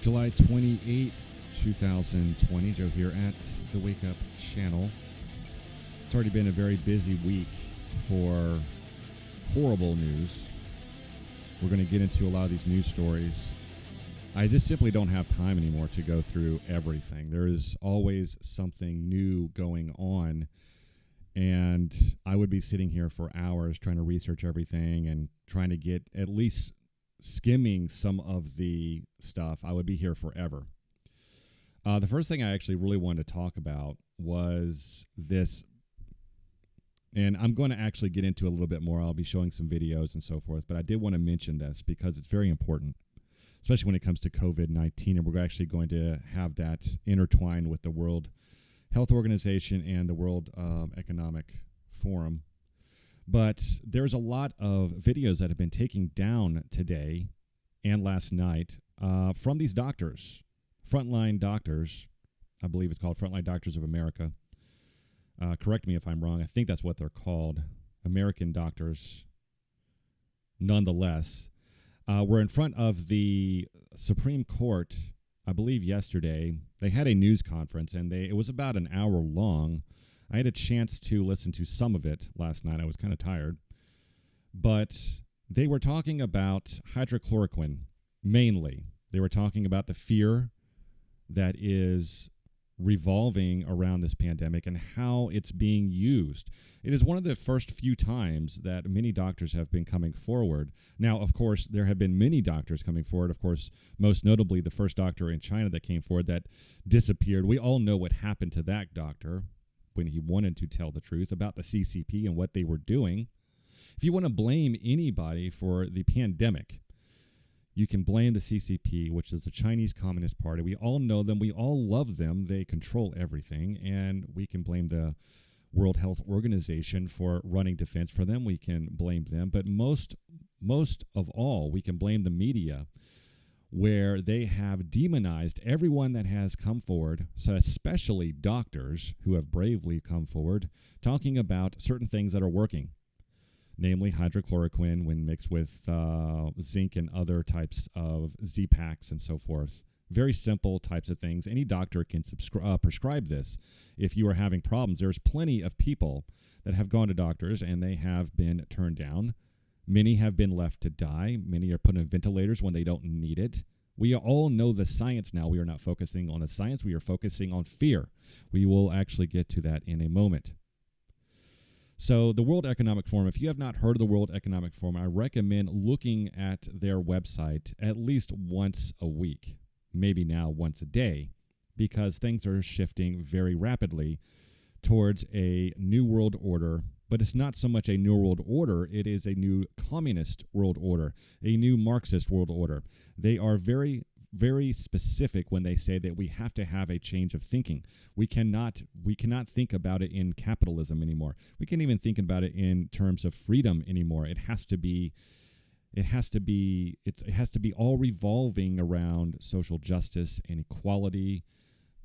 July 28th, 2020. Joe here at the Wake Up Channel. It's already been a very busy week for horrible news. We're going to get into a lot of these news stories. I just simply don't have time anymore to go through everything. There is always something new going on, and I would be sitting here for hours trying to research everything and trying to get at least skimming some of the stuff. I would be here forever. The first thing I actually really wanted to talk about was this, and I'm going to actually get into a little bit more. I'll be showing some videos and so forth, but I did want to mention this because it's very important, especially when it comes to COVID-19, and we're actually going to have that intertwined with the World Health Organization and the World Economic Forum. But there's a lot of videos that have been taken down today and last night from these doctors, frontline doctors. I believe it's called Frontline Doctors of America. Correct me if I'm wrong. I think that's what they're called, American doctors. Nonetheless, we're in front of the Supreme Court, I believe yesterday. They had a news conference, and it was about an hour long. I had a chance to listen to some of it last night. I was kind of tired. But they were talking about hydrochloroquine, mainly. They were talking about the fear that is revolving around this pandemic and how it's being used. It is one of the first few times that many doctors have been coming forward. Now, of course, there have been many doctors coming forward. Of course, most notably the first doctor in China that came forward that disappeared. We all know what happened to that doctor when he wanted to tell the truth about the CCP and what they were doing. If you want to blame anybody for the pandemic, you can blame the CCP, which is the Chinese Communist Party. We all know them. We all love them. They control everything. And we can blame the World Health Organization for running defense for them. We can blame them. But most of all, we can blame the media, where they have demonized everyone that has come forward, so especially doctors who have bravely come forward, talking about certain things that are working, namely hydrochloroquine when mixed with zinc and other types of Z-Packs and so forth. Very simple types of things. Any doctor can prescribe this if you are having problems. There's plenty of people that have gone to doctors and they have been turned down. Many have been left to die. Many are put on ventilators when they don't need it. We all know the science now. We are not focusing on the science. We are focusing on fear. We will actually get to that in a moment. So the World Economic Forum, if you have not heard of the World Economic Forum, I recommend looking at their website at least once a week, maybe now once a day, because things are shifting very rapidly towards a new world order. But it's not so much a new world order, it is a new communist world order, a new Marxist world order. They are very, very specific when they say that we have to have a change of thinking. We cannot think about it in capitalism anymore. We can't even think about it in terms of freedom anymore. It has to be all revolving around social justice and equality,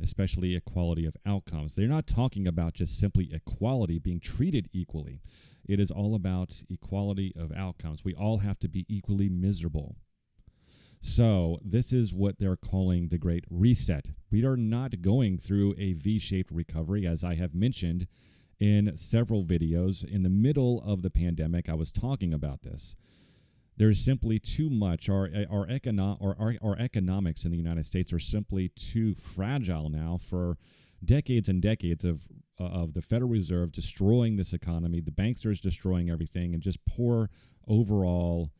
especially equality of outcomes. They're not talking about just simply equality, being treated equally. It is all about equality of outcomes. We all have to be equally miserable. So this is what they're calling the Great Reset. We are not going through a V-shaped recovery, as I have mentioned in several videos. In the middle of the pandemic, I was talking about this. There's simply too much. Our economics in the United States are simply too fragile now for decades and decades of the Federal Reserve destroying this economy. The banksters destroying everything, and just poor overall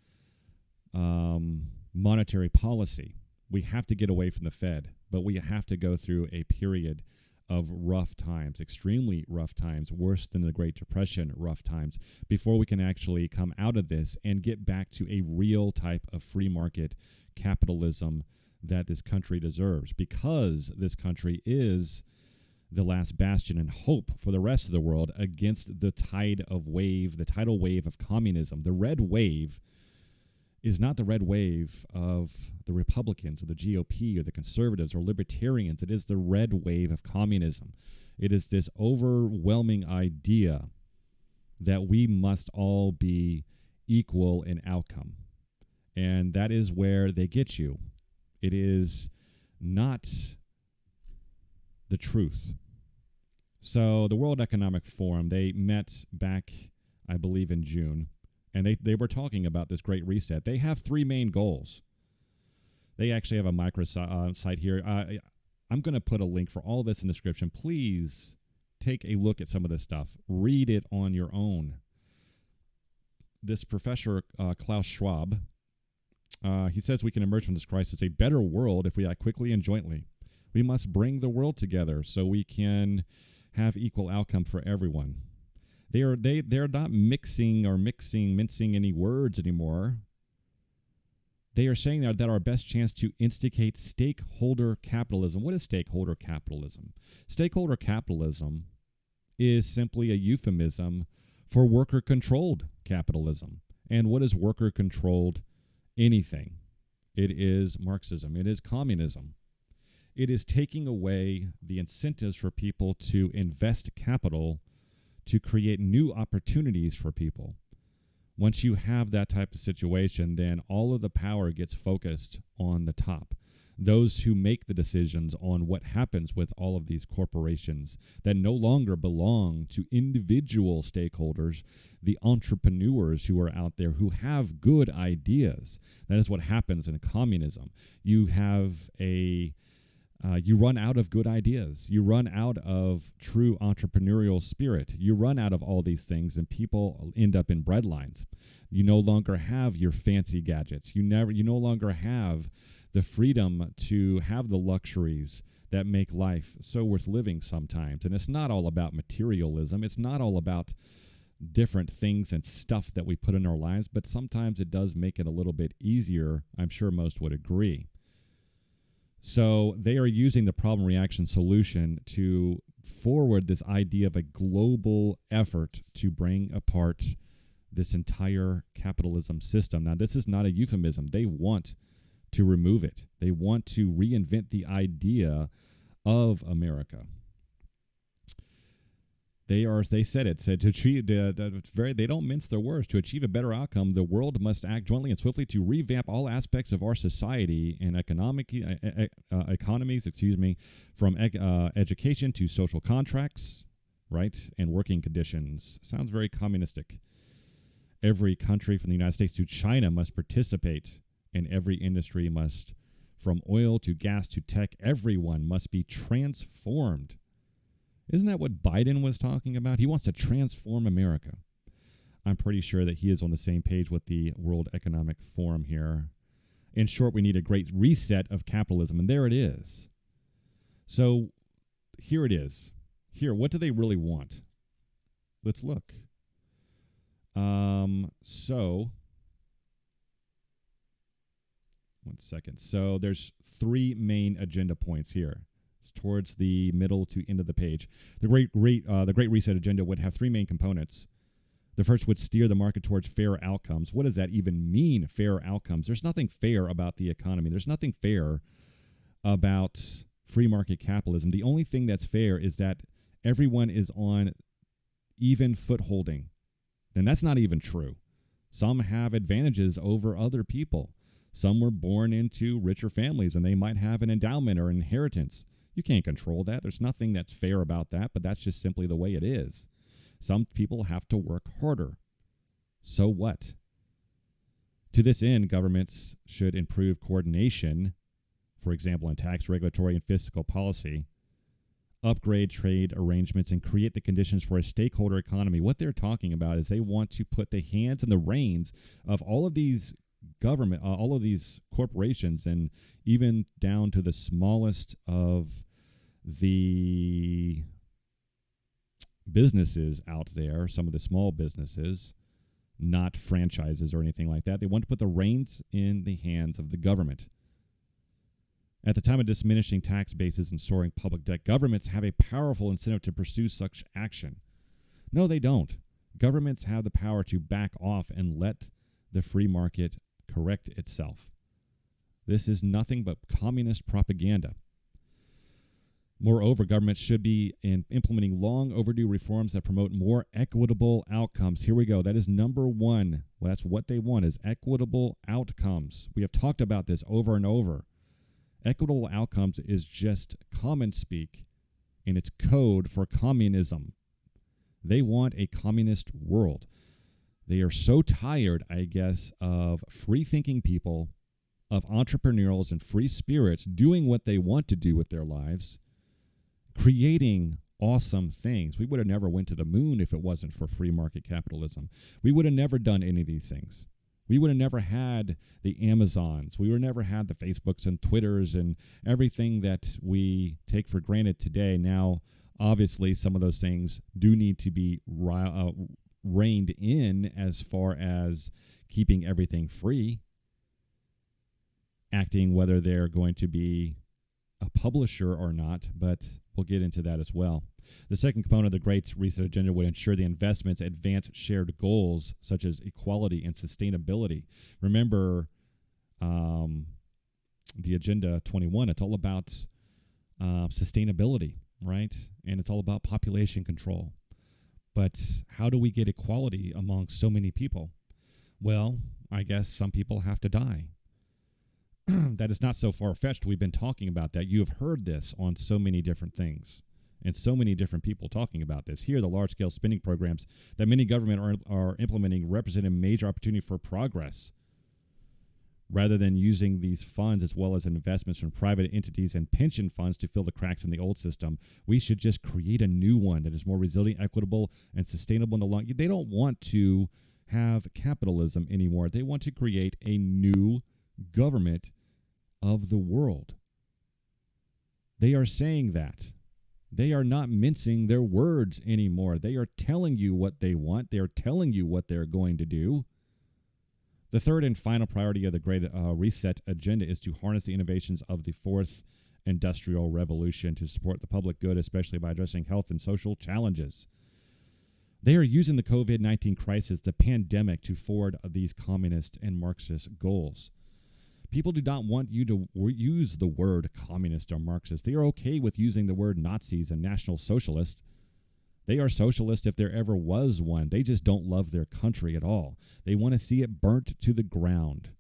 monetary policy. We have to get away from the Fed, but we have to go through a period of rough times, extremely rough times, worse than the Great Depression rough times, before we can actually come out of this and get back to a real type of free market capitalism that this country deserves, because this country is the last bastion and hope for the rest of the world against the tidal wave of communism. The red wave is not the red wave of the Republicans or the GOP or the conservatives or libertarians. It is the red wave of communism. It is this overwhelming idea that we must all be equal in outcome. And that is where they get you. It is not the truth. So the World Economic Forum, they met back, I believe, in June, and they were talking about this Great Reset. They have three main goals. They actually have a microsite here. I'm going to put a link for all this in the description. Please take a look at some of this stuff. Read it on your own. This professor, Klaus Schwab, he says we can emerge from this crisis a better world if we act quickly and jointly. We must bring the world together so we can have equal outcome for everyone. They're not mincing any words anymore. They are saying that our best chance to instigate stakeholder capitalism. What is stakeholder capitalism? Stakeholder capitalism is simply a euphemism for worker-controlled capitalism. And what is worker-controlled anything? It is Marxism. It is communism. It is taking away the incentives for people to invest capital to create new opportunities for people. Once you have that type of situation, then all of the power gets focused on the top. Those who make the decisions on what happens with all of these corporations that no longer belong to individual stakeholders, the entrepreneurs who are out there who have good ideas. That is what happens in communism. You have you run out of good ideas. You run out of true entrepreneurial spirit. You run out of all these things, and people end up in breadlines. You no longer have your fancy gadgets. You no longer have the freedom to have the luxuries that make life so worth living sometimes. And it's not all about materialism. It's not all about different things and stuff that we put in our lives, but sometimes it does make it a little bit easier. I'm sure most would agree. So they are using the problem reaction solution to forward this idea of a global effort to bring apart this entire capitalism system. Now, this is not a euphemism. They want to remove it. They want to reinvent the idea of America. They said to achieve, they don't mince their words. To achieve a better outcome, the world must act jointly and swiftly to revamp all aspects of our society and economies, from education to social contracts, right, and working conditions. Sounds very communistic. Every country from the United States to China must participate, and every industry must, from oil to gas to tech, everyone must be transformed. Isn't that what Biden was talking about? He wants to transform America. I'm pretty sure that he is on the same page with the World Economic Forum here. In short, we need a great reset of capitalism, and there it is. So here it is. Here, what do they really want? Let's look. So, one second. So there's three main agenda points here. Towards the middle to end of the page. The Great Reset agenda would have three main components. The first would steer the market towards fair outcomes. What does that even mean, fair outcomes? There's nothing fair about the economy. There's nothing fair about free market capitalism. The only thing that's fair is that everyone is on even footholding. And that's not even true. Some have advantages over other people. Some were born into richer families, and they might have an endowment or inheritance. You can't control that. There's nothing that's fair about that, but that's just simply the way it is. Some people have to work harder. So what? To this end, governments should improve coordination, for example, in tax, regulatory, and fiscal policy, upgrade trade arrangements, and create the conditions for a stakeholder economy. What they're talking about is they want to put the hands and the reins of all of these government, all of these corporations, and even down to the smallest of the businesses out there, some of the small businesses, not franchises or anything like that. They want to put the reins in the hands of the government. At the time of diminishing tax bases and soaring public debt, governments have a powerful incentive to pursue such action. No, they don't. Governments have the power to back off and let the free market correct itself. This is nothing but communist propaganda. Moreover, governments should be implementing long-overdue reforms that promote more equitable outcomes. Here we go. That is number one. Well, that's what they want, is equitable outcomes. We have talked about this over and over. Equitable outcomes is just common speak, and it's code for communism. They want a communist world. They are so tired, I guess, of free-thinking people, of entrepreneurs and free spirits doing what they want to do with their lives, creating awesome things. We would have never went to the moon if it wasn't for free market capitalism. We would have never done any of these things. We would have never had the Amazons. We would have never had the Facebooks and Twitters and everything that we take for granted today. Now, obviously, some of those things do need to be reined in as far as keeping everything free, acting whether they're going to be a publisher or not, but we'll get into that as well. The second component of the Great Reset agenda would ensure the investments advance shared goals such as equality and sustainability. Remember the Agenda 21, it's all about sustainability, right? And it's all about population control. But how do we get equality among so many people? Well, I guess some people have to die. That is not so far-fetched. We've been talking about that. You have heard this on so many different things and so many different people talking about this. Here, the large-scale spending programs that many governments are implementing represent a major opportunity for progress. Rather than using these funds as well as investments from private entities and pension funds to fill the cracks in the old system, we should just create a new one that is more resilient, equitable, and sustainable in the long. They don't want to have capitalism anymore. They want to create a new government of the world. They are saying that. They are not mincing their words anymore. They are telling you what they want. They are telling you what they're going to do. The third and final priority of the Great Reset agenda is to harness the innovations of the fourth industrial revolution to support the public good, especially by addressing health and social challenges. They are using the COVID-19 crisis, the pandemic, to forward these communist and Marxist goals. People do not want you to use the word communist or Marxist. They are okay with using the word Nazis and National Socialist. They are socialist if there ever was one. They just don't love their country at all. They want to see it burnt to the ground.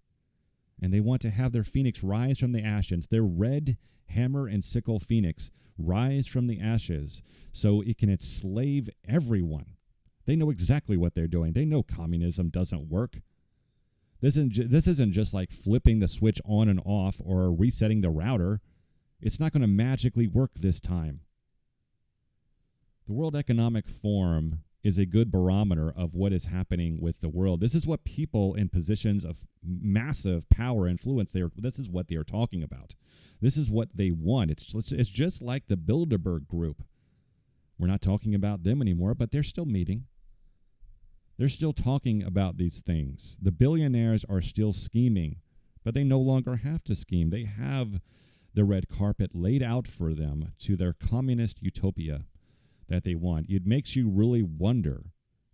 And they want to have their phoenix rise from the ashes, their red hammer and sickle phoenix rise from the ashes so it can enslave everyone. They know exactly what they're doing. They know communism doesn't work. This isn't just like flipping the switch on and off or resetting the router. It's not going to magically work this time. The World Economic Forum is a good barometer of what is happening with the world. This is what people in positions of massive power influence, this is what they are talking about. This is what they want. It's just like the Bilderberg Group. We're not talking about them anymore, but they're still meeting. They're still talking about these things. The billionaires are still scheming, but they no longer have to scheme. They have the red carpet laid out for them to their communist utopia that they want. It makes you really wonder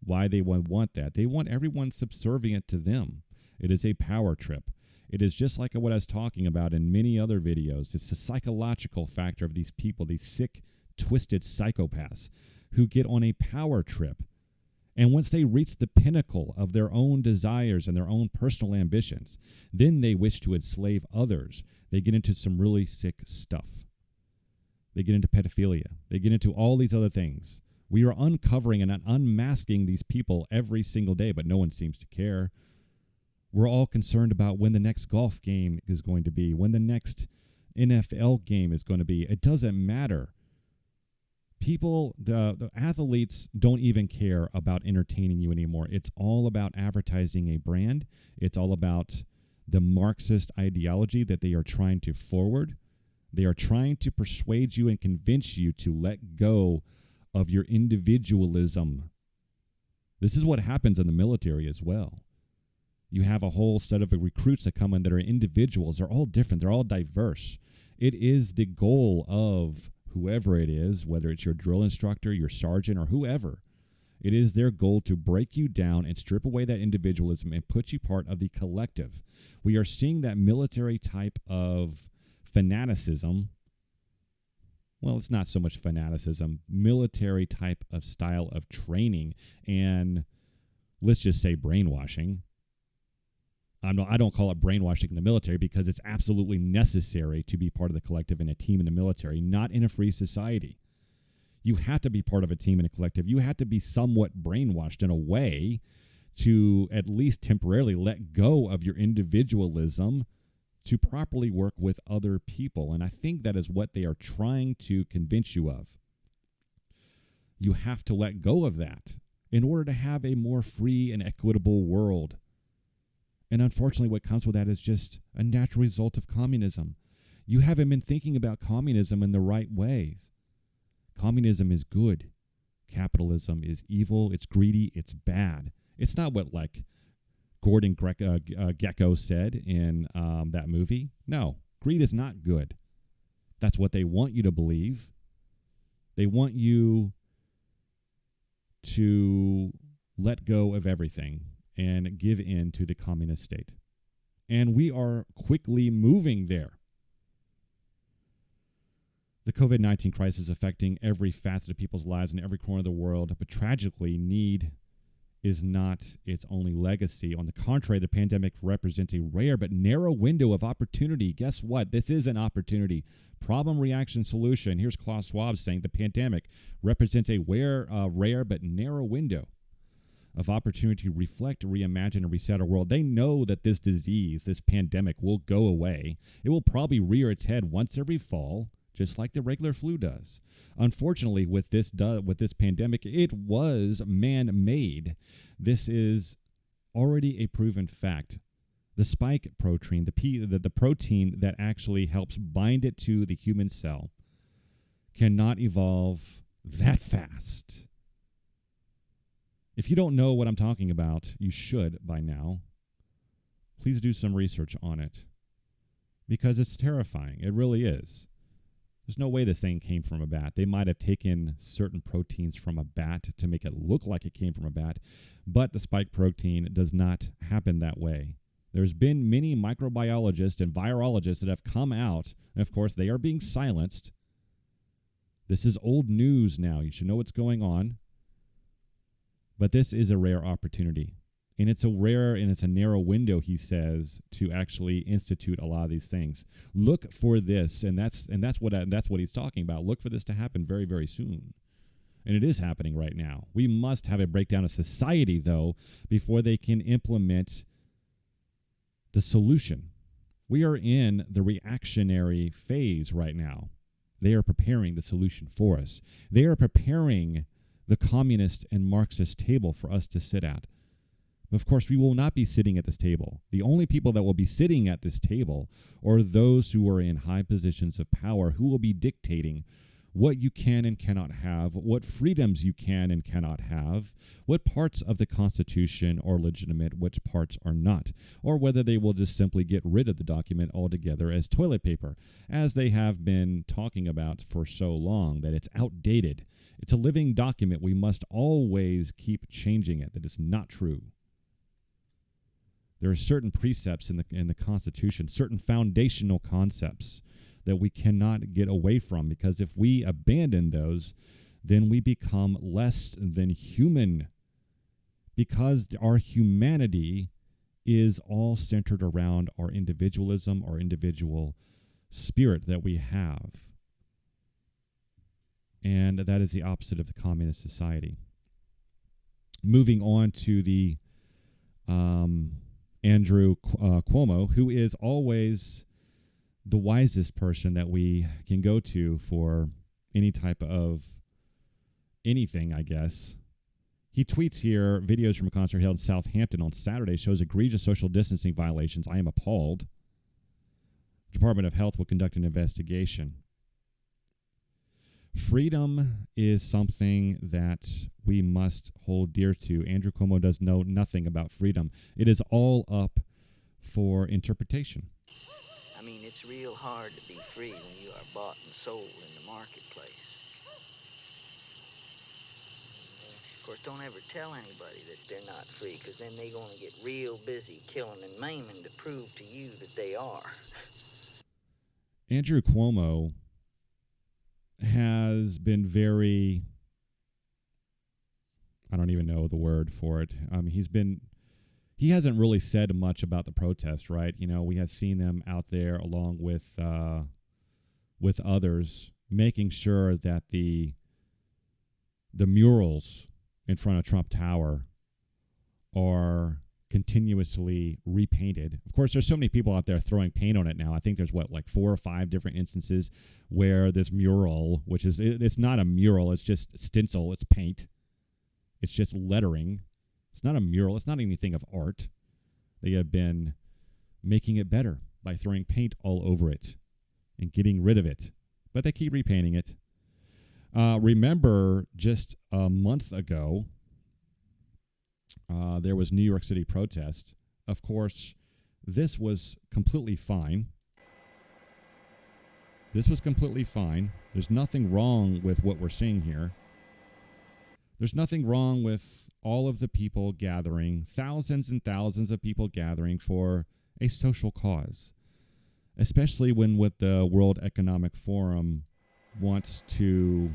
why they want that. They want everyone subservient to them. It is a power trip. It is just like what I was talking about in many other videos. It's the psychological factor of these people, these sick, twisted psychopaths who get on a power trip. And once they reach the pinnacle of their own desires and their own personal ambitions, then they wish to enslave others. They get into some really sick stuff. They get into pedophilia. They get into all these other things. We are uncovering and unmasking these people every single day, but no one seems to care. We're all concerned about when the next golf game is going to be, when the next NFL game is going to be. It doesn't matter. People, the athletes don't even care about entertaining you anymore. It's all about advertising a brand. It's all about the Marxist ideology that they are trying to forward. They are trying to persuade you and convince you to let go of your individualism. This is what happens in the military as well. You have a whole set of recruits that come in that are individuals. They're all different. They're all diverse. It is the goal of whoever it is, whether it's your drill instructor, your sergeant, or whoever, it is their goal to break you down and strip away that individualism and put you part of the collective. We are seeing that military type of fanaticism. Well, it's not so much fanaticism, military type of style of training and let's just say brainwashing I don't call it brainwashing in the military because it's absolutely necessary to be part of the collective and a team in the military, not in a free society. You have to be part of a team and a collective. You have to be somewhat brainwashed in a way to at least temporarily let go of your individualism to properly work with other people. And I think that is what they are trying to convince you of. You have to let go of that in order to have a more free and equitable world. And unfortunately, what comes with that is just a natural result of communism. You haven't been thinking about communism in the right ways. Communism is good. Capitalism is evil. It's greedy. It's bad. It's not what like Gordon Gekko said in that movie. No, greed is not good. That's what they want you to believe. They want you to let go of everything and give in to the communist state. And we are quickly moving there. The COVID-19 crisis is affecting every facet of people's lives in every corner of the world, but tragically, need is not its only legacy. On the contrary, the pandemic represents a rare but narrow window of opportunity. Guess what? This is an opportunity. Problem, reaction, solution. Here's Klaus Schwab saying the pandemic represents a rare but narrow window of opportunity to reflect, reimagine, and reset our world. They know that this disease, this pandemic, will go away. It will probably rear its head once every fall, just like the regular flu does. Unfortunately, with this pandemic, it was man-made. This is already a proven fact. The spike protein, the protein that actually helps bind it to the human cell, cannot evolve that fast. If you don't know what I'm talking about, you should by now. Please do some research on it because it's terrifying. It really is. There's no way this thing came from a bat. They might have taken certain proteins from a bat to make it look like it came from a bat, but the spike protein does not happen that way. There's been many microbiologists and virologists that have come out, and of course they are being silenced. This is old news now. You should know what's going on. But this is a rare opportunity. And it's a narrow window, he says, to actually institute a lot of these things. Look for this, and that's what he's talking about. Look for this to happen very, very soon. And it is happening right now. We must have a breakdown of society, though, before they can implement the solution. We are in the reactionary phase right now. They are preparing the solution for us. They are preparing the communist and Marxist table for us to sit at. Of course, we will not be sitting at this table. The only people that will be sitting at this table are those who are in high positions of power, who will be dictating what you can and cannot have, what freedoms you can and cannot have, what parts of the Constitution are legitimate, which parts are not, or whether they will just simply get rid of the document altogether as toilet paper, as they have been talking about for so long, that it's outdated. It's a living document. We must always keep changing it. That is not true. There are certain precepts in the Constitution, certain foundational concepts that we cannot get away from, because if we abandon those, then we become less than human, because our humanity is all centered around our individualism, our individual spirit that we have. And that is the opposite of the communist society. Moving on to the Andrew Cuomo, who is always the wisest person that we can go to for any type of anything, I guess. He tweets here, videos from a concert held in Southampton on Saturday shows egregious social distancing violations. I am appalled. The Department of Health will conduct an investigation. Freedom is something that we must hold dear to. Andrew Cuomo does know nothing about freedom. It is all up for interpretation. I mean, it's real hard to be free when you are bought and sold in the marketplace. Of course, don't ever tell anybody that they're not free, because then they're going to get real busy killing and maiming to prove to you that they are. Andrew Cuomo has been very, I don't even know the word for it. he hasn't really said much about the protest, right? You know, we have seen them out there along with others, making sure that the murals in front of Trump Tower are continuously repainted. Of course, there's so many people out there throwing paint on it now. I think there's like 4 or 5 different instances where this mural, which is, it's not a mural, it's just stencil, it's paint. It's just lettering. It's not a mural. It's not anything of art. They have been making it better by throwing paint all over it and getting rid of it. But they keep repainting it. Remember, just a month ago, there was New York City protest. Of course, this was completely fine. This was completely fine. There's nothing wrong with what we're seeing here. There's nothing wrong with all of the people gathering, thousands and thousands of people gathering for a social cause, especially when what the World Economic Forum wants to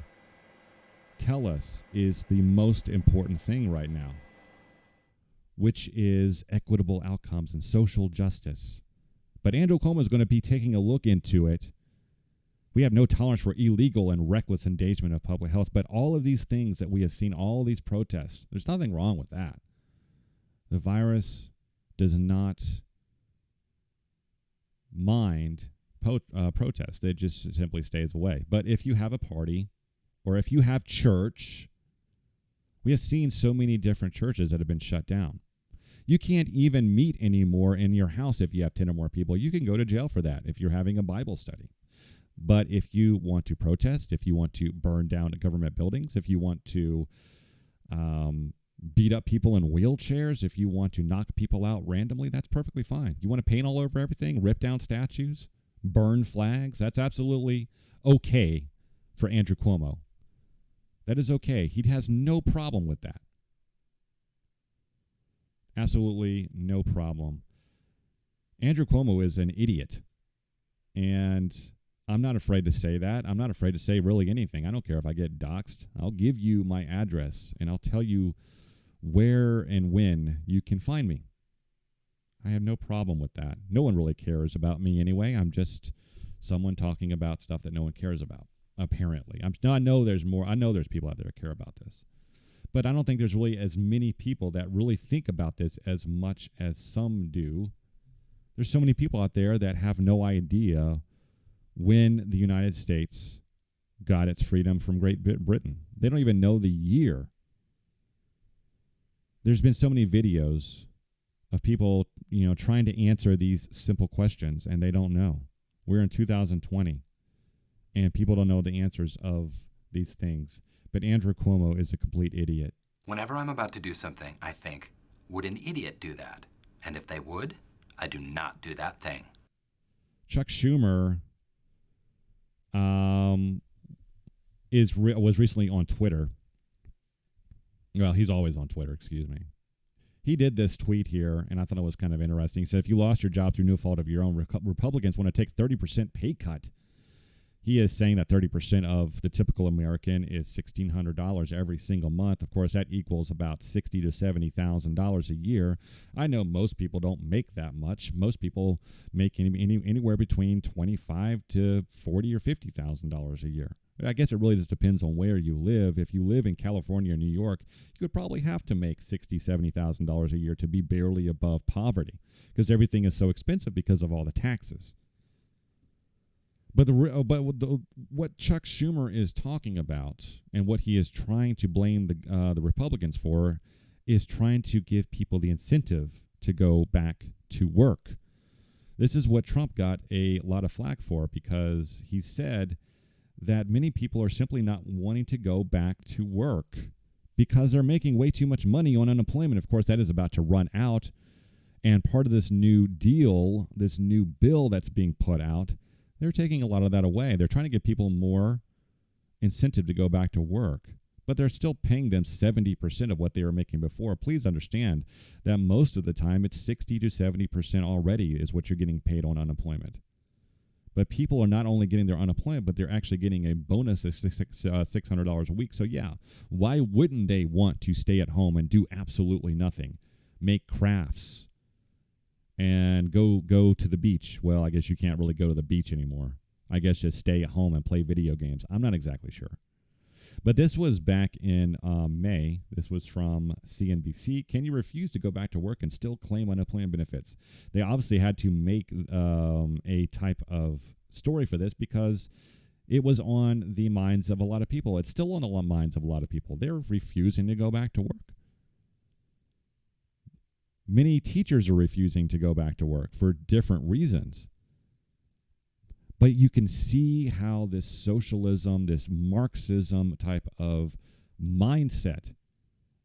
tell us is the most important thing right now, which is equitable outcomes and social justice. But Andrew Cuomo is going to be taking a look into it. We have no tolerance for illegal and reckless endangerment of public health, but all of these things that we have seen, all of these protests, there's nothing wrong with that. The virus does not mind protest. It just simply stays away. But if you have a party or if you have church, we have seen so many different churches that have been shut down. You can't even meet anymore in your house if you have 10 or more people. You can go to jail for that if you're having a Bible study. But if you want to protest, if you want to burn down government buildings, if you want to beat up people in wheelchairs, if you want to knock people out randomly, that's perfectly fine. You want to paint all over everything, rip down statues, burn flags, that's absolutely okay for Andrew Cuomo. That is okay. He has no problem with that. Absolutely no problem. Andrew Cuomo is an idiot. And I'm not afraid to say that. I'm not afraid to say really anything. I don't care if I get doxxed. I'll give you my address, and I'll tell you where and when you can find me. I have no problem with that. No one really cares about me anyway. I'm just someone talking about stuff that no one cares about, apparently. I know there's more. I know there's people out there that care about this. But I don't think there's really as many people that really think about this as much as some do. There's so many people out there that have no idea when the United States got its freedom from Great Britain. They don't even know the year. There's been so many videos of people, trying to answer these simple questions, and they don't know. We're in 2020, and people don't know the answers of these things. But Andrew Cuomo is a complete idiot. Whenever I'm about to do something, I think, would an idiot do that? And if they would, I do not do that thing. Chuck Schumer was recently on Twitter. Well, he's always on Twitter, excuse me. He did this tweet here, and I thought it was kind of interesting. He said, if you lost your job through no fault of your own, Republicans want to take 30% pay cut. He is saying that 30% of the typical American is $1,600 every single month. Of course, that equals about $60,000 to $70,000 a year. I know most people don't make that much. Most people make anywhere between $25,000 to $40,000 or $50,000 a year. I guess it really just depends on where you live. If you live in California or New York, you could probably have to make $60,000, $70,000 a year to be barely above poverty because everything is so expensive because of all the taxes. But what Chuck Schumer is talking about and what he is trying to blame the Republicans for is trying to give people the incentive to go back to work. This is what Trump got a lot of flack for because he said that many people are simply not wanting to go back to work because they're making way too much money on unemployment. Of course, that is about to run out. And part of this new deal, this new bill that's being put out, they're taking a lot of that away. They're trying to give people more incentive to go back to work, but they're still paying them 70% of what they were making before. Please understand that most of the time it's 60 to 70% already is what you're getting paid on unemployment. But people are not only getting their unemployment, but they're actually getting a bonus of $600 a week. So yeah, why wouldn't they want to stay at home and do absolutely nothing? make crafts, and go to the beach. Well, I guess you can't really go to the beach anymore. I guess just stay at home and play video games. I'm not exactly sure. But this was back in May. This was from CNBC. Can you refuse to go back to work and still claim unemployment benefits? They obviously had to make a type of story for this because it was on the minds of a lot of people. It's still on the minds of a lot of people. They're refusing to go back to work. Many teachers are refusing to go back to work for different reasons. But you can see how this socialism, this Marxism type of mindset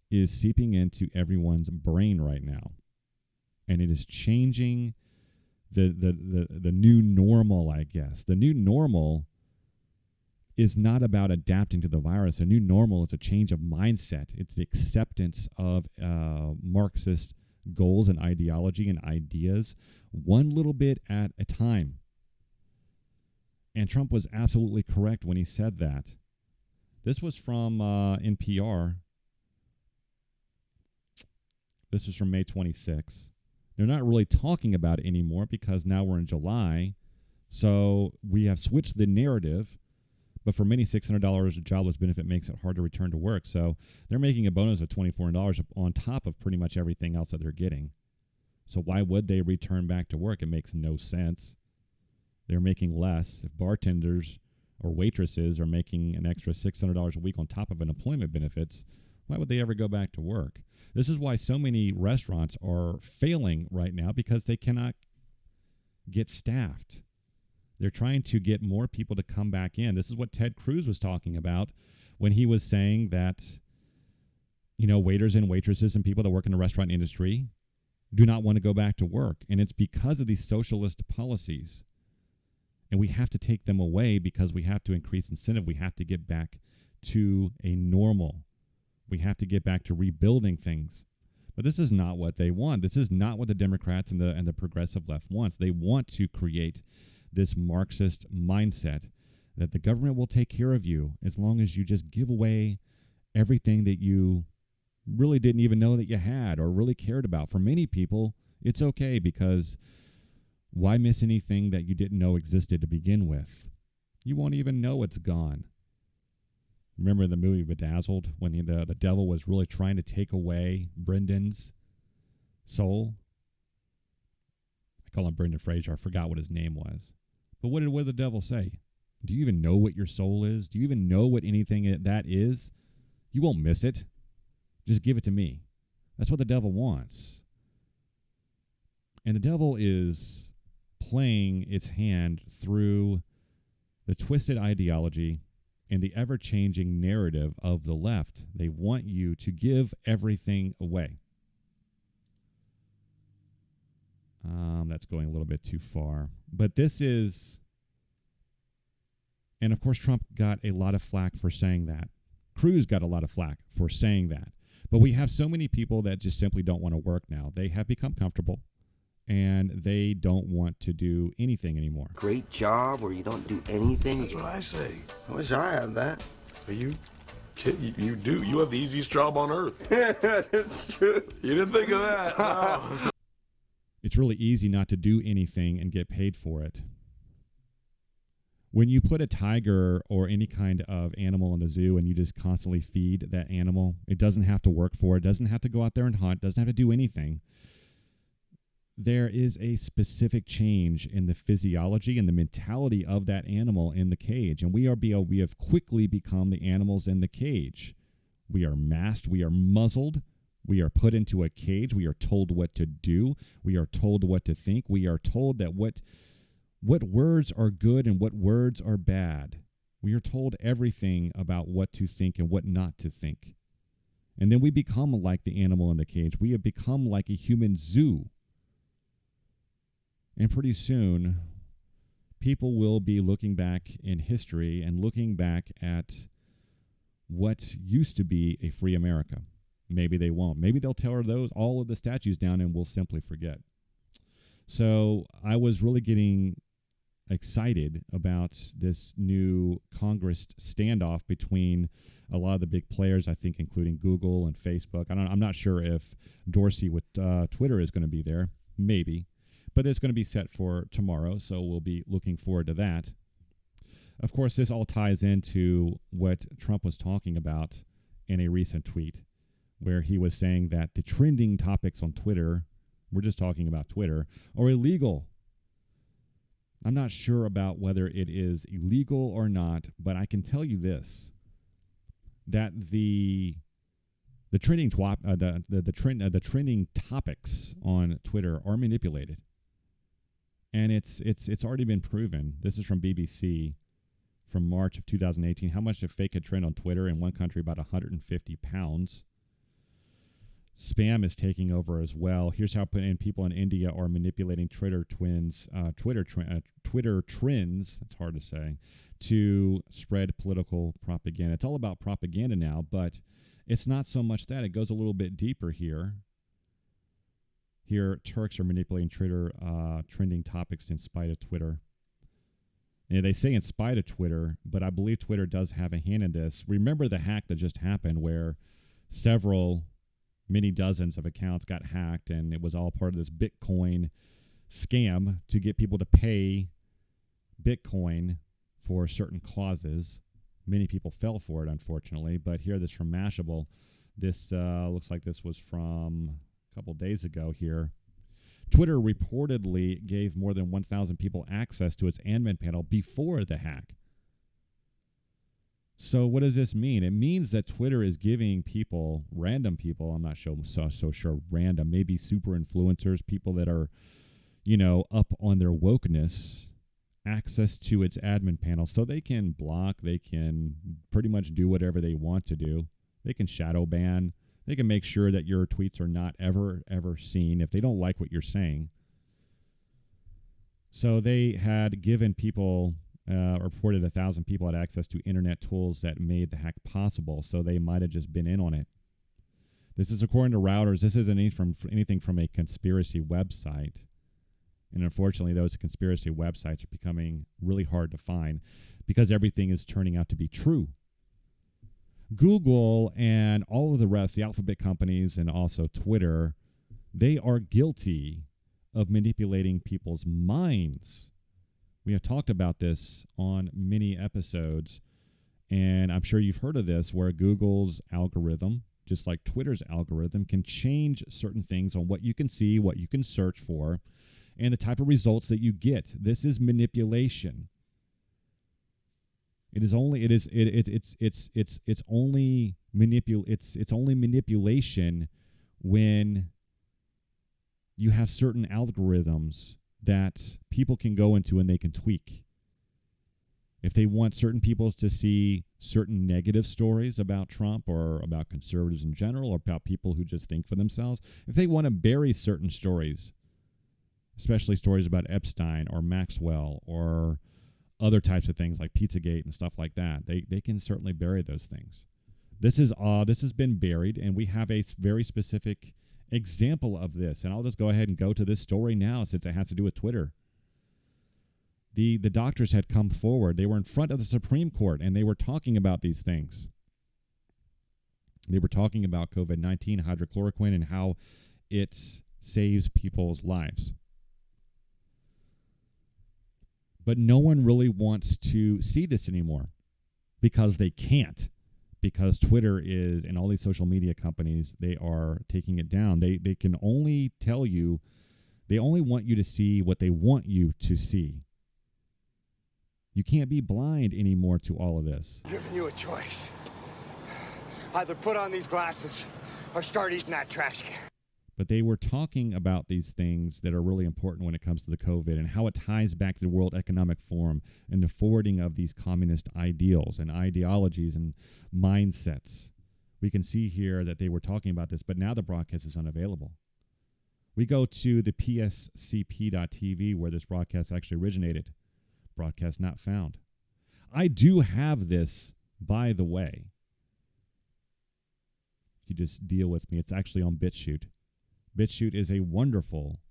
is seeping into everyone's brain right now. And it is changing the new normal, I guess. The new normal is not about adapting to the virus. The new normal is a change of mindset. It's the acceptance of Marxist goals and ideology and ideas, one little bit at a time. And Trump was absolutely correct when he said that. This was from NPR. This was from May 26. They're not really talking about it anymore because now we're in July. So we have switched the narrative. But for many, $600 a jobless benefit makes it hard to return to work. So they're making a bonus of $2,400 on top of pretty much everything else that they're getting. So why would they return back to work? It makes no sense. They're making less. If bartenders or waitresses are making an extra $600 a week on top of unemployment benefits, why would they ever go back to work? This is why so many restaurants are failing right now, because they cannot get staffed. They're trying to get more people to come back in. This is what Ted Cruz was talking about when he was saying that, waiters and waitresses and people that work in the restaurant industry do not want to go back to work. And it's because of these socialist policies. And we have to take them away because we have to increase incentive. We have to get back to a normal. We have to get back to rebuilding things. But this is not what they want. This is not what the Democrats and the progressive left wants. They want to create this Marxist mindset that the government will take care of you as long as you just give away everything that you really didn't even know that you had or really cared about. For many people, it's okay, because why miss anything that you didn't know existed to begin with? You won't even know it's gone. Remember the movie Bedazzled, when the devil was really trying to take away Brendan's soul? I call him Brendan Fraser. I forgot what his name was. But what did the devil say? Do you even know what your soul is? Do you even know what anything that is? You won't miss it. Just give it to me. That's what the devil wants. And the devil is playing its hand through the twisted ideology and the ever-changing narrative of the left. They want you to give everything away. That's going a little bit too far. But this is, and of course Trump got a lot of flack for saying that. Cruz got a lot of flack for saying that. But we have so many people that just simply don't want to work now. They have become comfortable, and they don't want to do anything anymore. Great job where you don't do anything. That's what I say. I wish I had that. You do. You have the easiest job on earth. It's true. You didn't think of that. No. It's really easy not to do anything and get paid for it. When you put a tiger or any kind of animal in the zoo and you just constantly feed that animal, it doesn't have to work for it, doesn't have to go out there and hunt, doesn't have to do anything. There is a specific change in the physiology and the mentality of that animal in the cage. And we have quickly become the animals in the cage. We are masked, we are muzzled, we are put into a cage, we are told what to do, we are told what to think, we are told that what words are good and what words are bad. We are told everything about what to think and what not to think. And then we become like the animal in the cage. We have become like a human zoo. And pretty soon, people will be looking back in history and looking back at what used to be a free America. Maybe they won't. Maybe they'll tear all of the statues down and we'll simply forget. So I was really getting excited about this new Congress standoff between a lot of the big players, I think, including Google and Facebook. I'm not sure if Dorsey with Twitter is going to be there. Maybe. But it's going to be set for tomorrow, so we'll be looking forward to that. Of course, this all ties into what Trump was talking about in a recent tweet, where he was saying that the trending topics on Twitter, we're just talking about Twitter, are illegal. I'm not sure about whether it is illegal or not, but I can tell you this, that the trending trending topics on Twitter are manipulated. And it's already been proven. This is from BBC from March of 2018. How much to fake a trend on Twitter in one country? About 150 pounds. Spam is taking over as well. Here's how people in India are manipulating Twitter trends. That's hard to say, to spread political propaganda. It's all about propaganda now, but it's not so much that. It goes a little bit deeper here. Here, Turks are manipulating Twitter trending topics in spite of Twitter. And they say in spite of Twitter, but I believe Twitter does have a hand in this. Remember the hack that just happened where many dozens of accounts got hacked, and it was all part of this Bitcoin scam to get people to pay Bitcoin for certain causes. Many people fell for it, unfortunately. But here, this from Mashable. This looks like this was from a couple days ago here. Twitter reportedly gave more than 1,000 people access to its admin panel before the hack. So what does this mean? It means that Twitter is giving people, random people, I'm not so sure random, maybe super influencers, people that are, up on their wokeness, access to its admin panel so they can block, they can pretty much do whatever they want to do. They can shadow ban. They can make sure that your tweets are not ever seen if they don't like what you're saying. So they had given people, reported 1,000 people had access to internet tools that made the hack possible. So they might have just been in on it. This is according to Reuters. This isn't anything from a conspiracy website. And unfortunately, those conspiracy websites are becoming really hard to find because everything is turning out to be true. Google and all of the rest, the alphabet companies and also Twitter, they are guilty of manipulating people's minds. We have talked about this on many episodes, and I'm sure you've heard of this, where Google's algorithm, just like Twitter's algorithm, can change certain things on what you can see, what you can search for, and the type of results that you get. This is manipulation. It's only manipulation when you have certain algorithms that people can go into and they can tweak. If they want certain people to see certain negative stories about Trump or about conservatives in general or about people who just think for themselves, if they want to bury certain stories, especially stories about Epstein or Maxwell or other types of things like Pizzagate and stuff like that, they can certainly bury those things. This has been buried, and we have a very specific example of this. And I'll just go ahead and go to this story now since it has to do with Twitter. The doctors had come forward. They were in front of the Supreme Court, and they were talking about these things. They were talking about COVID-19, hydrochloroquine, and how it saves people's lives. But no one really wants to see this anymore because they can't. Because Twitter is, and all these social media companies, they are taking it down. They can only tell you, they only want you to see what they want you to see. You can't be blind anymore to all of this. I'm giving you a choice. Either put on these glasses or start eating that trash can. But they were talking about these things that are really important when it comes to the COVID and how it ties back to the World Economic Forum and the forwarding of these communist ideals and ideologies and mindsets. We can see here that they were talking about this, but now the broadcast is unavailable. We go to the pscp.tv where this broadcast actually originated. Broadcast not found. I do have this, by the way. If you just deal with me, it's actually on BitChute. BitChute is a wonderful,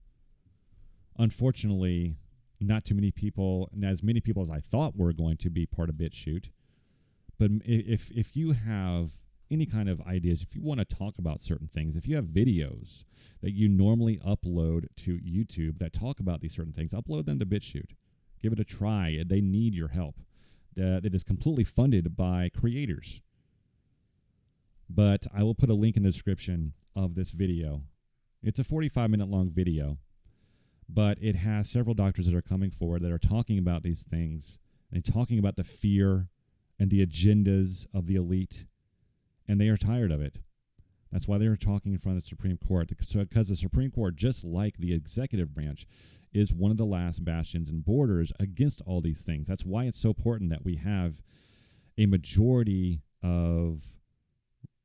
unfortunately, not too many people, and as many people as I thought were going to be part of BitChute. But if you have any kind of ideas, if you want to talk about certain things, if you have videos that you normally upload to YouTube that talk about these certain things, upload them to BitChute. Give it a try. They need your help. It is completely funded by creators. But I will put a link in the description of this video. It's a 45-minute long video, but it has several doctors that are coming forward that are talking about these things and talking about the fear and the agendas of the elite, and they are tired of it. That's why they are talking in front of the Supreme Court, because the Supreme Court, just like the executive branch, is one of the last bastions and borders against all these things. That's why it's so important that we have a majority of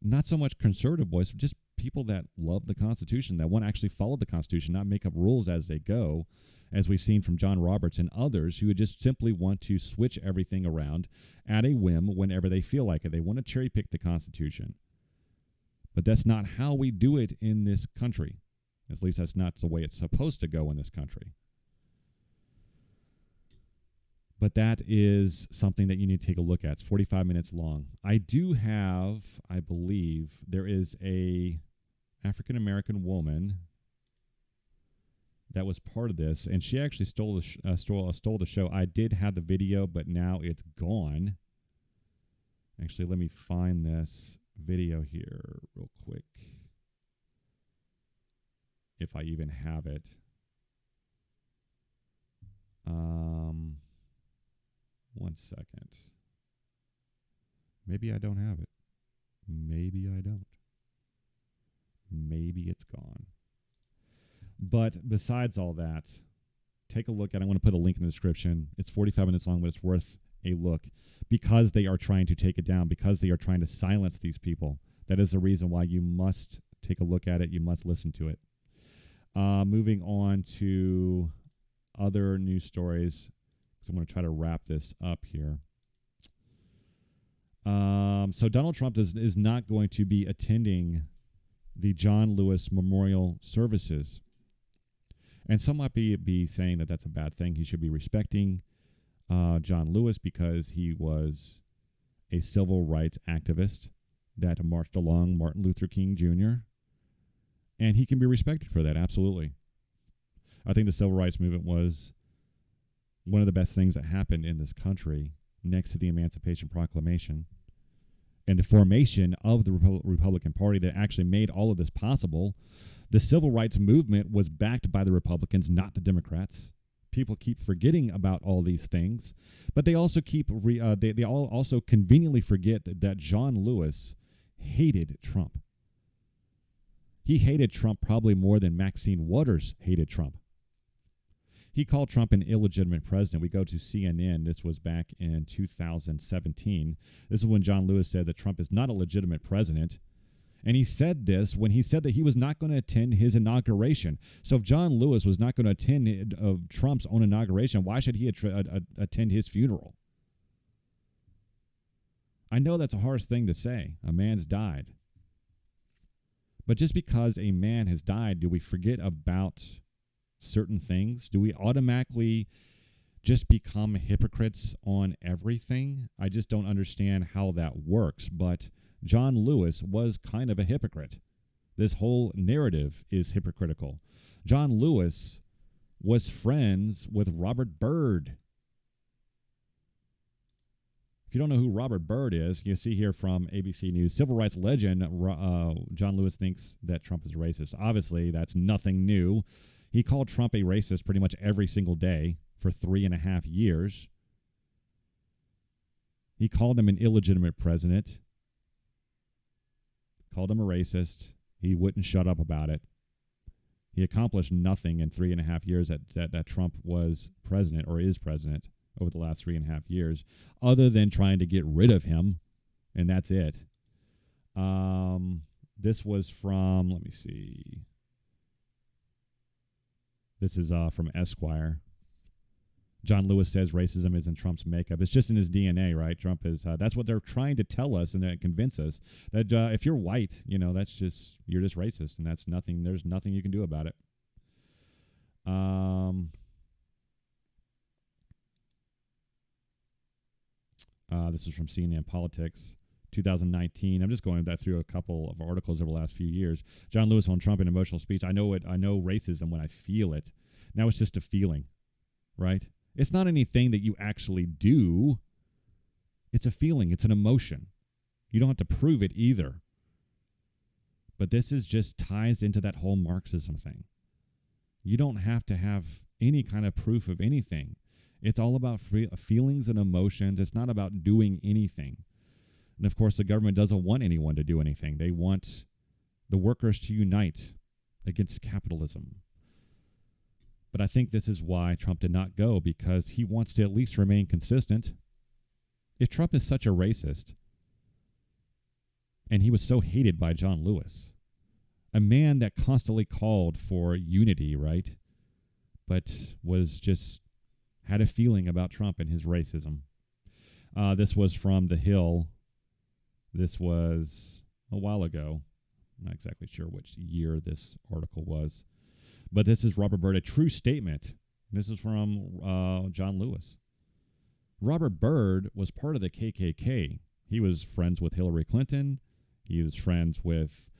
not so much conservative voice, but just people that love the Constitution, that want to actually follow the Constitution, not make up rules as they go, as we've seen from John Roberts and others who would just simply want to switch everything around at a whim whenever they feel like it. They want to cherry pick the Constitution. But that's not how we do it in this country. At least that's not the way it's supposed to go in this country. But that is something that you need to take a look at. It's 45 minutes long. I do have, I believe, there is a African-American woman that was part of this, and she actually stole the show. I did have the video, but now it's gone. Actually, let me find this video here real quick, if I even have it. One second. Maybe I don't have it. Maybe I don't. Maybe it's gone. But besides all that, take a look at it. I want to put a link in the description. It's 45 minutes long, but it's worth a look because they are trying to take it down, because they are trying to silence these people. That is the reason why you must take a look at it. You must listen to it. Moving on to other news stories, because I'm going to try to wrap this up here. So Donald Trump is not going to be attending the John Lewis Memorial Services. And some might be saying that that's a bad thing. He should be respecting John Lewis because he was a civil rights activist that marched along Martin Luther King Jr., and he can be respected for that, absolutely. I think the civil rights movement was one of the best things that happened in this country next to the Emancipation Proclamation and the formation of the Republican Party that actually made all of this possible. The civil rights movement was backed by the Republicans, not the Democrats. People keep forgetting about all these things, but they also they all also conveniently forget that John Lewis hated Trump. He hated Trump probably more than Maxine Waters hated Trump. He called Trump an illegitimate president. We go to CNN. This was back in 2017. This is when John Lewis said that Trump is not a legitimate president. And he said this when he said that he was not going to attend his inauguration. So if John Lewis was not going to attend Trump's own inauguration, why should he attend his funeral? I know that's a harsh thing to say. A man's died. But just because a man has died, do we forget about certain things? Do we automatically just become hypocrites on everything? I just don't understand how that works. But John Lewis was kind of a hypocrite. This whole narrative is hypocritical. John Lewis was friends with Robert Byrd. If you don't know who Robert Byrd is, you see here from ABC News, civil rights legend John Lewis thinks that Trump is racist. Obviously, that's nothing new. He called Trump a racist pretty much every single day for 3.5 years. He called him an illegitimate president, called him a racist. He wouldn't shut up about it. He accomplished nothing in 3.5 years that Trump was president or is president over the last 3.5 years, other than trying to get rid of him, and that's it. This was from, let me see. This is from Esquire. John Lewis says racism is in Trump's makeup. It's just in his DNA, right? Trump is, that's what they're trying to tell us and convince us that if you're white, you're just racist, and that's nothing. There's nothing you can do about it. This is from CNN Politics, 2019. I'm just going through a couple of articles over the last few years. John Lewis on Trump and emotional speech. I know it. I know racism when I feel it. Now it's just a feeling, right? It's not anything that you actually do. It's a feeling. It's an emotion. You don't have to prove it either. But this is just ties into that whole Marxism thing. You don't have to have any kind of proof of anything. It's all about feelings and emotions. It's not about doing anything. And of course, the government doesn't want anyone to do anything. They want the workers to unite against capitalism. But I think this is why Trump did not go, because he wants to at least remain consistent. If Trump is such a racist, and he was so hated by John Lewis, a man that constantly called for unity, right? But was just had a feeling about Trump and his racism. This was from The Hill. This was a while ago. I'm not exactly sure which year this article was. But this is Robert Byrd, a true statement. This is from John Lewis. Robert Byrd was part of the KKK. He was friends with Hillary Clinton. He was friends with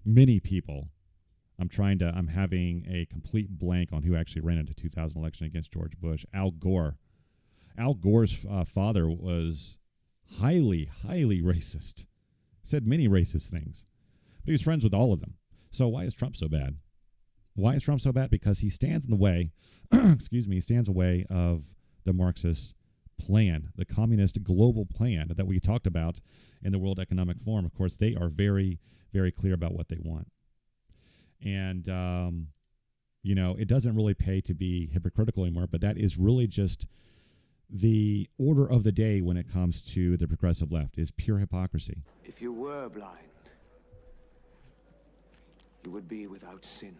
many people. I'm having a complete blank on who actually ran into 2000 election against George Bush. Al Gore. Al Gore's father was highly, highly racist. Said many racist things. But he was friends with all of them. So why is Trump so bad? Why is Trump so bad? Because he stands in the way, he stands in the way of the Marxist plan, the communist global plan that we talked about in the World Economic Forum. Of course, they are very, very clear about what they want. And, it doesn't really pay to be hypocritical anymore, but that is really just the order of the day when it comes to the progressive left, is pure hypocrisy. If you were blind, you would be without sin.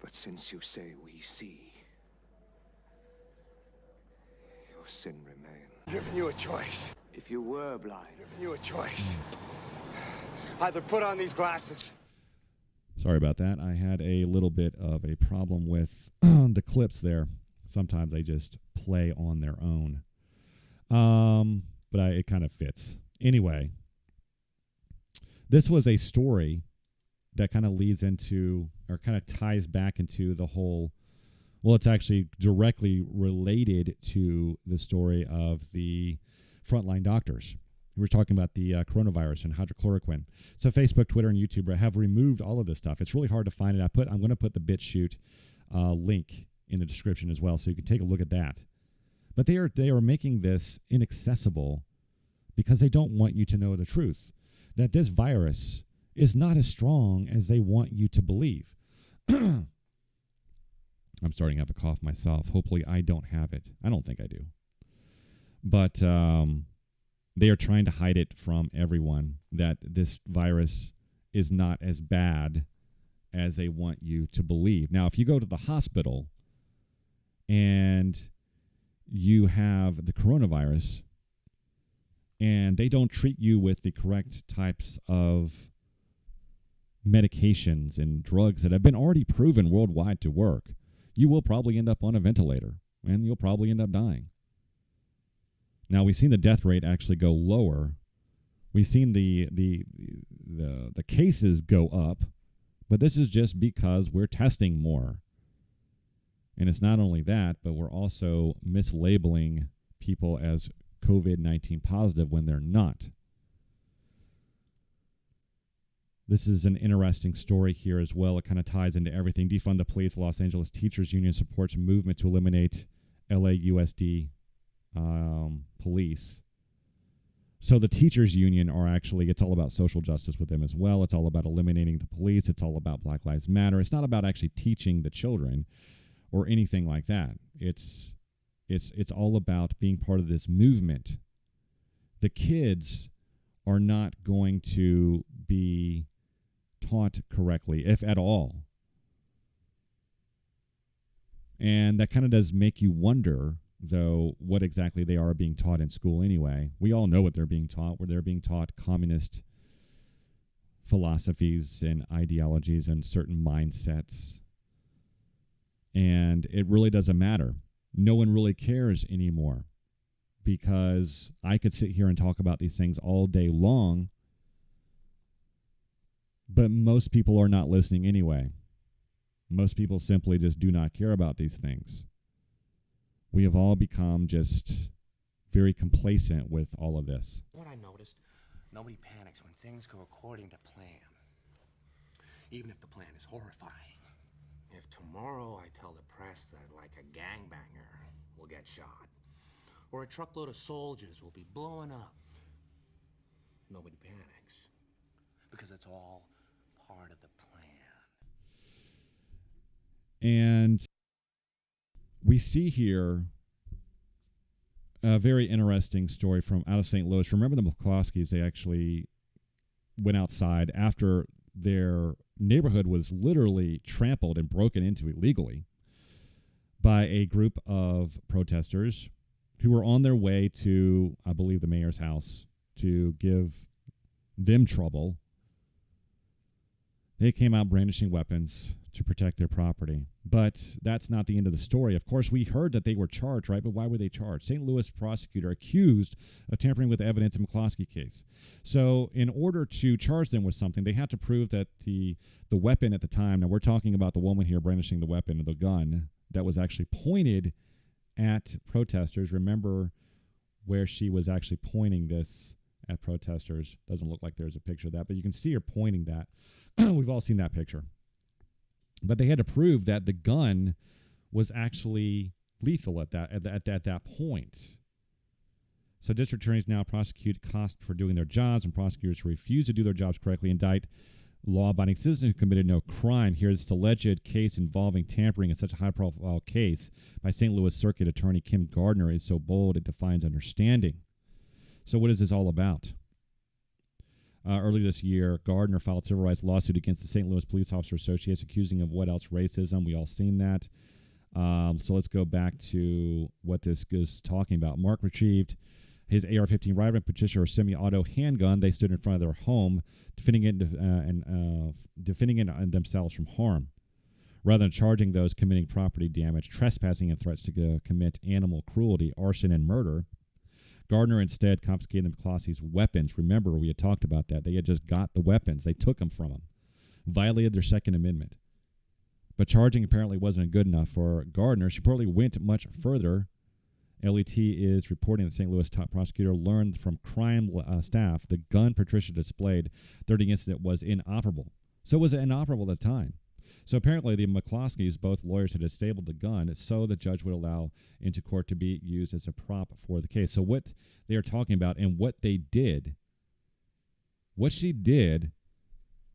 But since you say we see, your sin remains. Giving you a choice. If you were blind. Giving you a choice. Either put on these glasses. Sorry about that. I had a little bit of a problem with the clips there. Sometimes they just play on their own. But it kind of fits. Anyway, this was a story that kind of leads into, or kind of ties back into the whole, well, it's actually directly related to the story of the frontline doctors. We were talking about the coronavirus and hydrochloroquine. So Facebook, Twitter, and YouTube have removed all of this stuff. It's really hard to find it. I'm going to put the BitChute link in the description as well, so you can take a look at that. But they are making this inaccessible because they don't want you to know the truth, that this virus is not as strong as they want you to believe. I'm starting to have a cough myself. Hopefully I don't have it. I don't think I do. But they are trying to hide it from everyone, that this virus is not as bad as they want you to believe. Now, if you go to the hospital and you have the coronavirus and they don't treat you with the correct types of medications and drugs that have been already proven worldwide to work, you will probably end up on a ventilator and you'll probably end up dying. Now, we've seen the death rate actually go lower. We've seen the cases go up, but this is just because we're testing more. And it's not only that, but we're also mislabeling people as COVID-19 positive when they're not. This is an interesting story here as well. It kind of ties into everything. Defund the police. Los Angeles Teachers Union supports a movement to eliminate LAUSD police. So the teachers union are actually, it's all about social justice with them as well. It's all about eliminating the police. It's all about Black Lives Matter. It's not about actually teaching the children or anything like that. It's all about being part of this movement. The kids are not going to be taught correctly, if at all. And that kind of does make you wonder, though, what exactly they are being taught in school anyway. We all know what they're being taught, where they're being taught communist philosophies and ideologies and certain mindsets. And it really doesn't matter. No one really cares anymore, because I could sit here and talk about these things all day long, but most people are not listening anyway. Most people simply just do not care about these things. We have all become just very complacent with all of this. What I noticed, nobody panics when things go according to plan, even if the plan is horrifying. If tomorrow I tell the press that, like, a gangbanger will get shot, or a truckload of soldiers will be blowing up, nobody panics, because it's all part of the plan. And we see here a very interesting story from out of St. Louis. Remember the McCloskeys? They actually went outside after their neighborhood was literally trampled and broken into illegally by a group of protesters who were on their way to, I believe, the mayor's house to give them trouble. They came out brandishing weapons to protect their property. But that's not the end of the story. Of course, we heard that they were charged, right? But why were they charged? St. Louis prosecutor accused of tampering with evidence in McCloskey case. So in order to charge them with something, they had to prove that the weapon at the time, now we're talking about the woman here brandishing the weapon, the gun, that was actually pointed at protesters. Remember where she was actually pointing this at protesters. Doesn't look like there's a picture of that, but you can see her pointing that. We've all seen that picture. But they had to prove that the gun was actually lethal at that point. So district attorneys now prosecute cops for doing their jobs, and prosecutors who refuse to do their jobs correctly indict law-abiding citizens who committed no crime. Here's this alleged case involving tampering in such a high-profile case by St. Louis Circuit Attorney Kim Gardner is so bold it defines understanding. So what is this all about? Earlier this year, Gardner filed a civil rights lawsuit against the St. Louis Police Officer Association, accusing of what else? Racism. We all seen that. So let's go back to what this is talking about. Mark retrieved his AR-15 rifle, Patricia, or semi-auto handgun. They stood in front of their home, defending it themselves from harm, rather than charging those committing property damage, trespassing, and threats to commit animal cruelty, arson, and murder. Gardner instead confiscated the McCloskey's weapons. Remember, we had talked about that. They had just got the weapons. They took them from them, violated their Second Amendment. But charging apparently wasn't good enough for Gardner. She reportedly went much further. LET is reporting that St. Louis top prosecutor learned from crime staff the gun Patricia displayed during the incident was inoperable. So it was inoperable at the time. So apparently the McCloskeys, both lawyers, had disabled the gun so the judge would allow into court to be used as a prop for the case. So what they are talking about and what they did, what she did,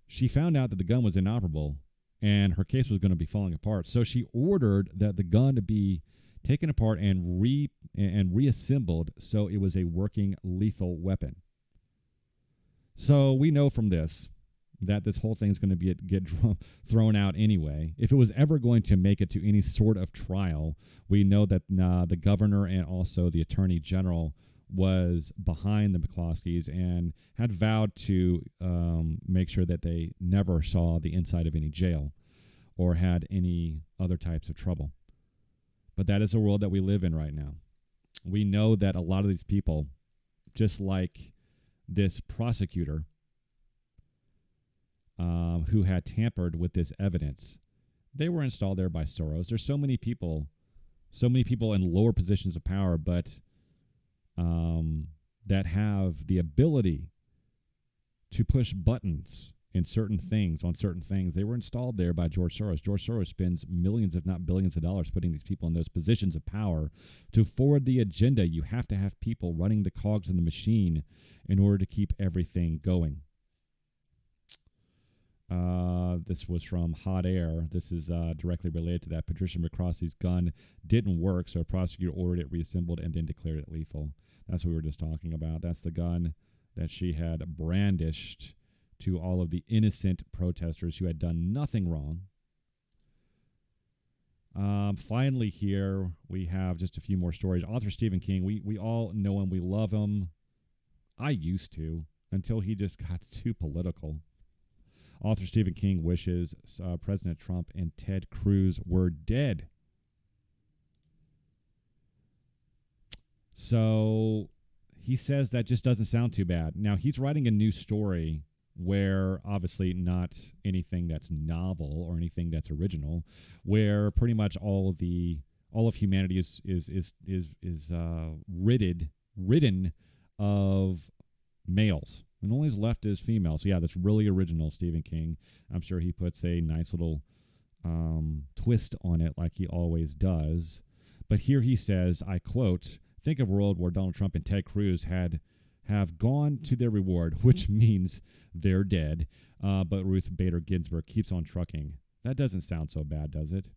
she found out that the gun was inoperable and her case was going to be falling apart. So she ordered that the gun to be taken apart and reassembled so it was a working lethal weapon. So we know from this that this whole thing is going to get thrown out anyway. If it was ever going to make it to any sort of trial, we know that the governor and also the attorney general was behind the McCloskeys and had vowed to make sure that they never saw the inside of any jail or had any other types of trouble. But that is the world that we live in right now. We know that a lot of these people, just like this prosecutor, who had tampered with this evidence, they were installed there by Soros. There's so many people in lower positions of power, but that have the ability to push buttons in certain things, on certain things. They were installed there by George Soros. George Soros spends millions, if not billions of dollars putting these people in those positions of power to forward the agenda. You have to have people running the cogs in the machine in order to keep everything going. This was from Hot Air. This is directly related to that. Patricia McCloskey's gun didn't work, so a prosecutor ordered it reassembled and then declared it lethal. That's what we were just talking about. That's the gun that she had brandished to all of the innocent protesters who had done nothing wrong. Finally here, we have just a few more stories. Author Stephen King, we all know him. We love him. I used to, until he just got too political. Author Stephen King wishes President Trump and Ted Cruz were dead. So he says that just doesn't sound too bad. Now, he's writing a new story where obviously not anything that's novel or anything that's original, where pretty much all of humanity is ridden of males, and all he's left is females. So yeah, that's really original, Stephen King. I'm sure he puts a nice little twist on it, like he always does. But here he says, I quote, "Think of a world where Donald Trump and Ted Cruz have gone to their reward," which means they're dead. But Ruth Bader Ginsburg keeps on trucking. That doesn't sound so bad, does it?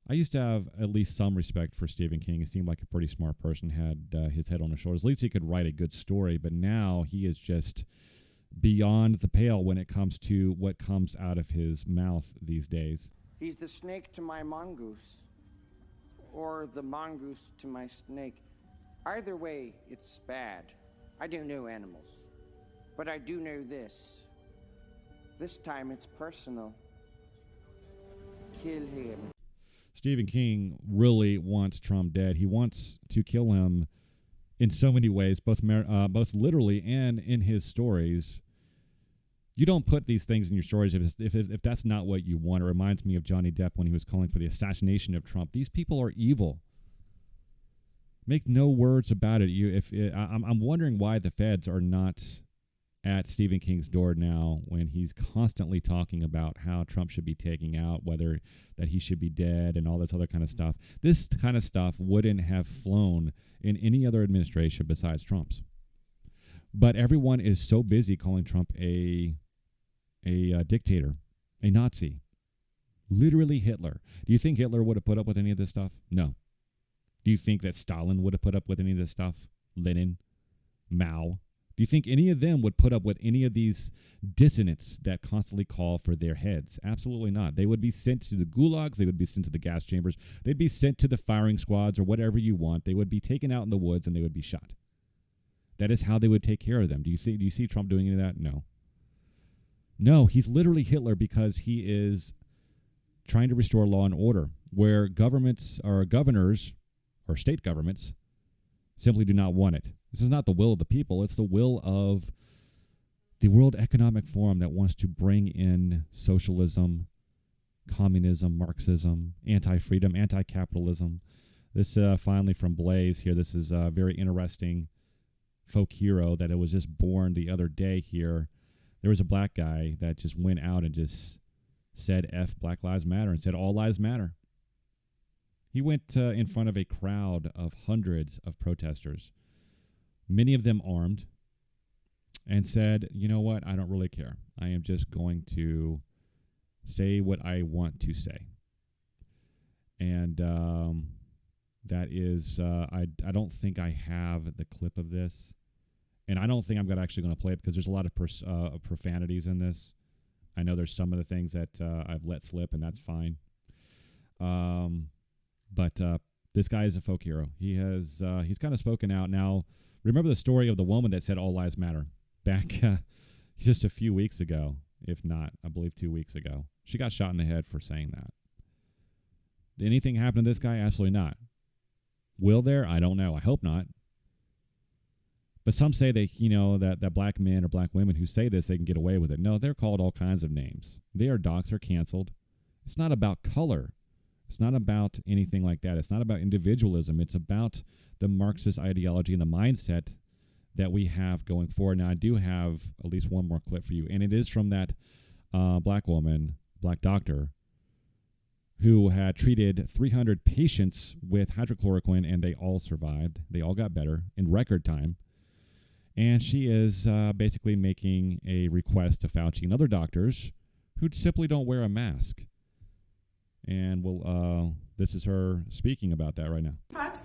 I used to have at least some respect for Stephen King. He seemed like a pretty smart person, had his head on his shoulders. At least he could write a good story, but now he is just beyond the pale when it comes to what comes out of his mouth these days. He's the snake to my mongoose, or the mongoose to my snake. Either way, it's bad. I don't know animals, but I do know this. This time it's personal. Kill him. Stephen King really wants Trump dead. He wants to kill him in so many ways, both literally and in his stories. You don't put these things in your stories if that's not what you want. It reminds me of Johnny Depp when he was calling for the assassination of Trump. These people are evil. Make no words about it. I'm wondering why the feds are not at Stephen King's door now when he's constantly talking about how Trump should be taken out, whether that he should be dead and all this other kind of stuff. This kind of stuff wouldn't have flown in any other administration besides Trump's. But everyone is so busy calling Trump a dictator, a Nazi, literally Hitler. Do you think Hitler would have put up with any of this stuff? No. Do you think that Stalin would have put up with any of this stuff? Lenin, Mao? Do you think any of them would put up with any of these dissonants that constantly call for their heads? Absolutely not. They would be sent to the gulags. They would be sent to the gas chambers. They'd be sent to the firing squads or whatever you want. They would be taken out in the woods and they would be shot. That is how they would take care of them. Do you see Trump doing any of that? No. No, he's literally Hitler because he is trying to restore law and order, where governments or governors or state governments simply do not want it. This is not the will of the people. It's the will of the World Economic Forum that wants to bring in socialism, communism, Marxism, anti-freedom, anti-capitalism. This finally from Blaze here. This is a very interesting folk hero that it was just born the other day here. There was a black guy that just went out and just said F Black Lives Matter and said all lives matter. He went in front of a crowd of hundreds of protesters, many of them armed, and said, you know what, I don't really care. I am just going to say what I want to say. And that is, I don't think I have the clip of this. And I don't think I'm actually going to play it because there's a lot of profanities in this. I know there's some of the things that I've let slip, and that's fine. But this guy is a folk hero. He's kind of spoken out. Now, remember the story of the woman that said all lives matter back just a few weeks ago, if not, I believe 2 weeks ago. She got shot in the head for saying that. Did anything happen to this guy? Absolutely not. Will there? I don't know. I hope not. But some say that black men or black women who say this, they can get away with it. No, they're called all kinds of names. They are doxxed or canceled. It's not about color. It's not about anything like that. It's not about individualism. It's about the Marxist ideology and the mindset that we have going forward. Now, I do have at least one more clip for you, and it is from that black woman, black doctor, who had treated 300 patients with hydrochloroquine, and they all survived. They all got better in record time. And she is basically making a request to Fauci and other doctors who simply don't wear a mask. And this is her speaking about that right now. In fact,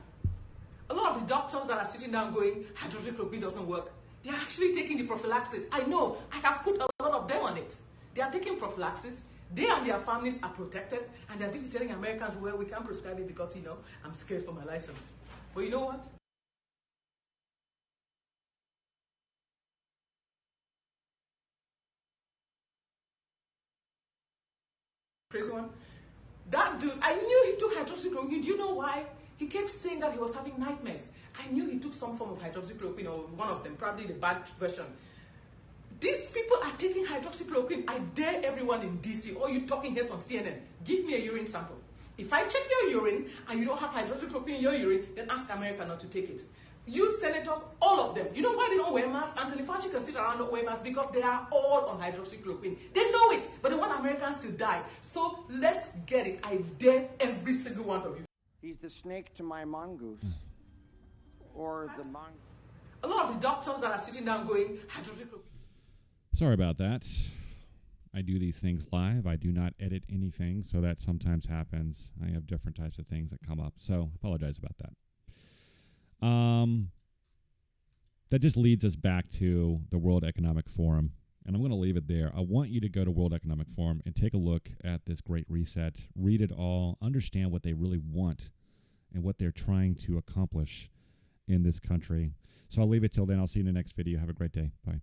a lot of the doctors that are sitting down going, hydroxychloroquine doesn't work, they're actually taking the prophylaxis. I know, I have put a lot of them on it. They are taking prophylaxis. They and their families are protected, and they're busy telling Americans, well, we can't prescribe it because, I'm scared for my license. But you know what? crazy one? That dude, I knew he took hydroxychloroquine. Do you know why? He kept saying that he was having nightmares. I knew he took some form of hydroxychloroquine, or one of them, probably the bad version. These people are taking hydroxychloroquine. I dare everyone in DC, or you talking heads on CNN, give me a urine sample. If I check your urine and you don't have hydroxychloroquine in your urine, then ask America not to take it. You senators, all of them. You know why they don't wear masks? Anthony Fauci can sit around not wear masks because they are all on hydroxychloroquine. They know it, but they want Americans to die. So let's get it. I dare every single one of you. He's the snake to my mongoose. Or the mongoose. A lot of the doctors that are sitting down going, hydroxychloroquine. Sorry about that. I do these things live. I do not edit anything, so that sometimes happens. I have different types of things that come up, so apologize about that. That just leads us back to the World Economic Forum, and I'm going to leave it there. I want you to go to World Economic Forum and take a look at this great reset, read it all, understand what they really want and what they're trying to accomplish in this country. So I'll leave it till then. I'll see you in the next video. Have a great day. Bye.